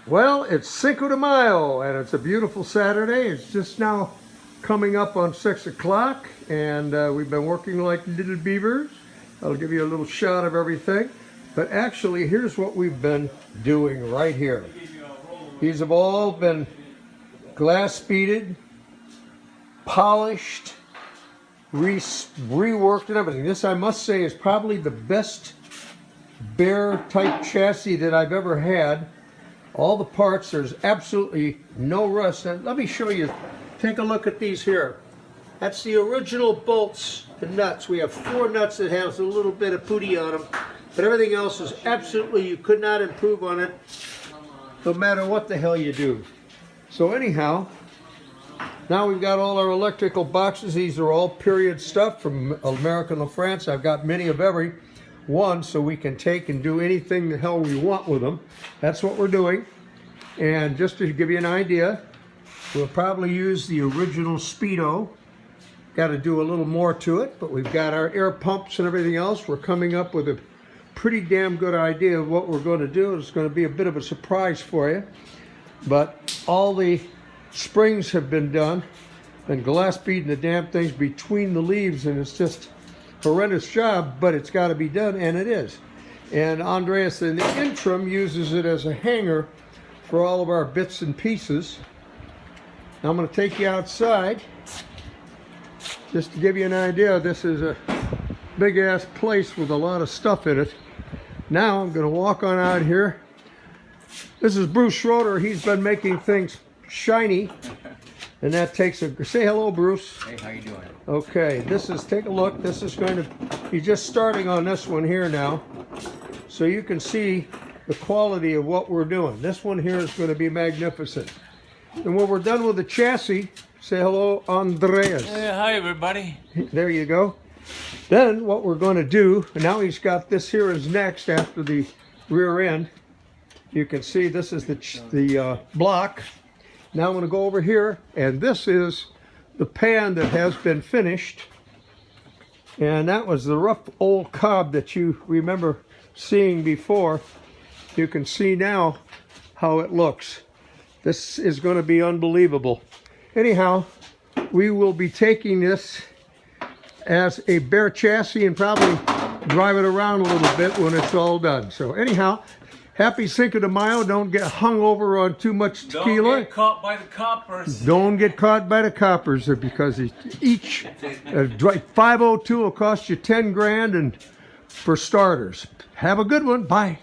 Well, it's Cinco de Mayo, and it's a beautiful Saturday. It's just now coming up on 6 o'clock, and we've been working like little beavers. I'll give you a little shot of everything. But actually, here's what we've been doing right here. These have all been glass beaded, polished, reworked and everything. This, I must say, is probably the best bear type chassis that I've ever had. All the parts, there's absolutely no rust. And let me show you, take a look at these here. That's the original bolts and nuts. We have 4 nuts that has a little bit of putty on them, but everything else is absolutely, you could not improve on it, no matter what the hell you do. So anyhow, now we've got all our electrical boxes. These are all period stuff from American La France. I've got many of every one, so we can take and do anything the hell we want with them. That's what we're doing. And just to give you an idea, we'll probably use the original Speedo. Got to do a little more to it, but we've got our air pumps and everything else. We're coming up with a pretty damn good idea of what we're going to do. It's going to be a bit of a surprise for you, but all the springs have been done and glass beading the damn things between the leaves, and it's just horrendous job, but it's got to be done, and it is. And Andreas in the interim uses it as a hanger for all of our bits and pieces. Now I'm going to take you outside just to give you an idea. This is a big ass place with a lot of stuff in it. Now I'm going to walk on out here. This is Bruce Schroeder. He's been making things shiny, and that takes a, say hello, Bruce. Hey, how you doing? Okay, this is, take a look. This is going to, he's just starting on this one here now. So you can see the quality of what we're doing. This one here is going to be magnificent. And when we're done with the chassis, say hello, Andreas. Hey, hi, everybody. There you go. Then what we're going to do, now he's got this here is next after the rear end. You can see this is the block. Now I'm going to go over here, and this is the pan that has been finished. And that was the rough old cob that you remember seeing before. You can see now how it looks. This is going to be unbelievable. Anyhow, we will be taking this as a bare chassis and probably drive it around a little bit when it's all done. So anyhow, happy Cinco de Mayo. Don't get hung over on too much tequila. Don't get caught by the coppers. Don't get caught by the coppers, because each 502 will cost you 10 grand, and for starters. Have a good one. Bye.